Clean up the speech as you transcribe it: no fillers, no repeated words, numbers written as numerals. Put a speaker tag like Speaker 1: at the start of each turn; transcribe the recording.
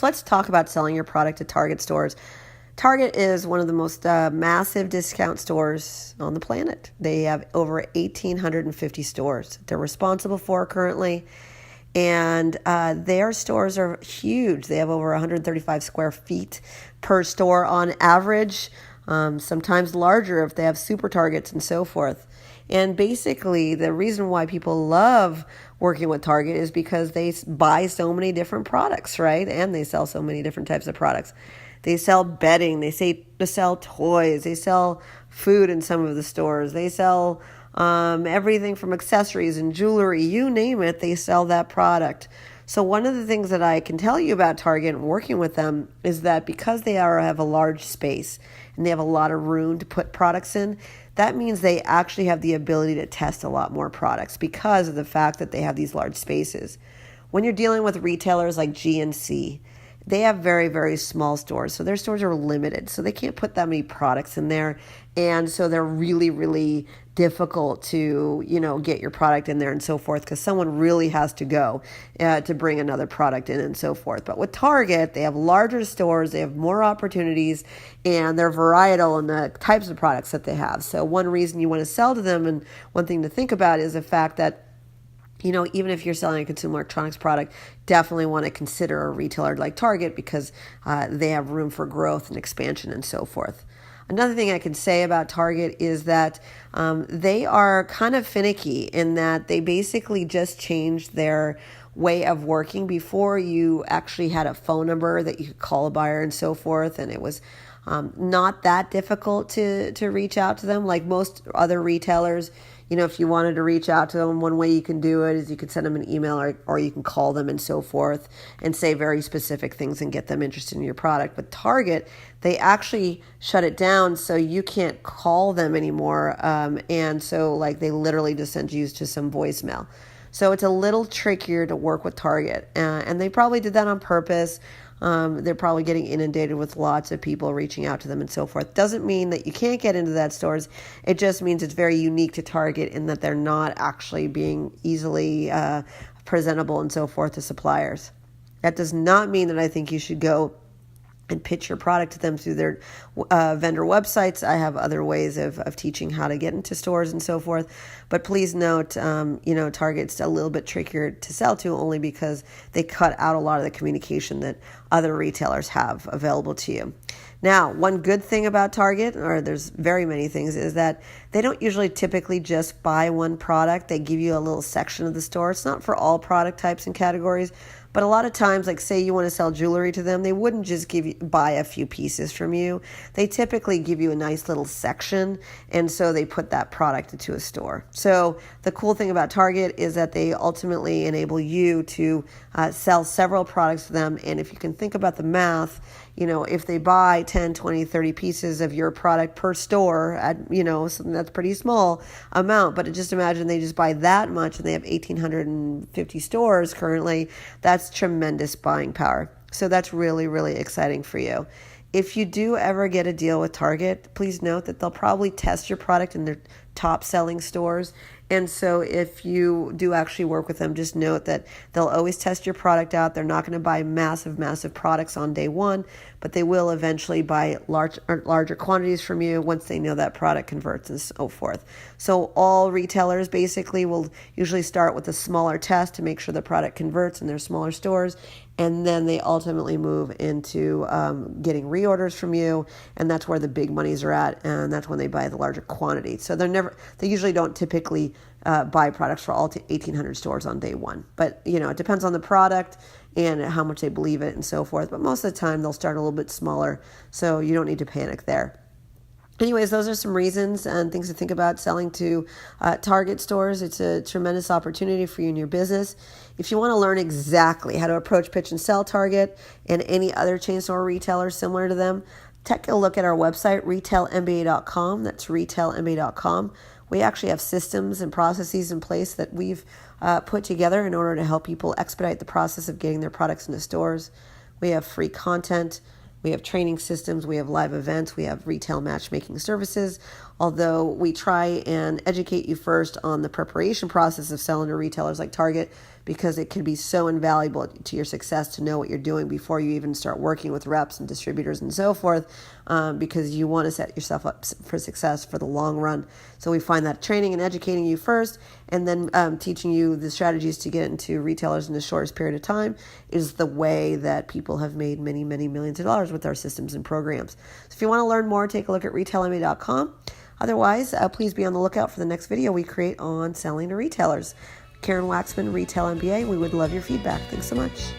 Speaker 1: So let's talk about selling your product at Target stores. Target is one of the most massive discount stores on the planet. They have over 1,850 stores they're responsible for currently. And their stores are huge. They have over 135 square feet per store on average, sometimes larger if they have super Targets and so forth. And basically, the reason why people love working with Target is because they buy so many different products, right? And they sell so many different types of products. They sell bedding, they sell toys, they sell food in some of the stores, they sell everything from accessories and jewelry, you name it, they sell that product. So one of the things that I can tell you about Target and working with them is that because they have a large space and they have a lot of room to put products in, that means they actually have the ability to test a lot more products because of the fact that they have these large spaces. When you're dealing with retailers like GNC, they have very, very small stores. So their stores are limited. So they can't put that many products in there. And so they're really, really difficult to, get your product in there and so forth because someone really has to go to bring another product in and so forth. But with Target, they have larger stores, they have more opportunities, and they're varietal in the types of products that they have. So one reason you want to sell to them, and one thing to think about, is the fact that even if you're selling a consumer electronics product, definitely want to consider a retailer like Target because they have room for growth and expansion and so forth. Another thing I can say about Target is that they are kind of finicky in that they basically just changed their way of working. Before, you actually had a phone number that you could call a buyer and so forth, and it was not that difficult to reach out to them. Like most other retailers, if you wanted to reach out to them, one way you can do it is you could send them an email or you can call them and so forth and say very specific things and get them interested in your product. But Target, they actually shut it down so you can't call them anymore. And so they literally just send you to some voicemail. So it's a little trickier to work with Target. And they probably did that on purpose. They're probably getting inundated with lots of people reaching out to them and so forth. Doesn't mean that you can't get into that stores. It just means it's very unique to Target in that they're not actually being easily presentable and so forth to suppliers. That does not mean that I think you should go and pitch your product to them through their vendor websites. I have other ways of teaching how to get into stores and so forth. But please note, Target's a little bit trickier to sell to only because they cut out a lot of the communication that other retailers have available to you. Now, one good thing about Target, or there's very many things, is that they don't usually typically just buy one product. They give you a little section of the store. It's not for all product types and categories, but a lot of times, say you want to sell jewelry to them, they wouldn't just buy a few pieces from you. They typically give you a nice little section, and so they put that product into a store. So the cool thing about Target is that they ultimately enable you to sell several products to them, and if you can think about the math, if they buy 10, 20, 30 pieces of your product per store, at, something that's pretty small amount, but just imagine they just buy that much and they have 1,850 stores currently. That's tremendous buying power. So that's really, really exciting for you. If you do ever get a deal with Target, please note that they'll probably test your product in their top selling stores. And so if you do actually work with them, just note that they'll always test your product out. They're not going to buy massive, massive products on day one, but they will eventually buy larger quantities from you once they know that product converts and so forth. So all retailers basically will usually start with a smaller test to make sure the product converts in their smaller stores. And then they ultimately move into getting reorders from you, and that's where the big monies are at, and that's when they buy the larger quantity. So they usually don't typically buy products for all 1,800 stores on day one. But it depends on the product and how much they believe it and so forth. But most of the time they'll start a little bit smaller, so you don't need to panic there. Anyways, those are some reasons and things to think about selling to Target stores. It's a tremendous opportunity for you in your business. If you want to learn exactly how to approach, pitch, and sell Target and any other chain store retailers similar to them, take a look at our website, retailmba.com. That's retailmba.com. We actually have systems and processes in place that we've put together in order to help people expedite the process of getting their products into stores. We have free content. We have training systems, we have live events, we have retail matchmaking services, although we try and educate you first on the preparation process of selling to retailers like Target, because it can be so invaluable to your success to know what you're doing before you even start working with reps and distributors and so forth, because you want to set yourself up for success for the long run. So we find that training and educating you first, and then teaching you the strategies to get into retailers in the shortest period of time is the way that people have made many, many millions of dollars with our systems and programs. So if you want to learn more, take a look at retailmba.com. Otherwise, please be on the lookout for the next video we create on selling to retailers. Karen Waksman, Retail MBA. We would love your feedback. Thanks so much.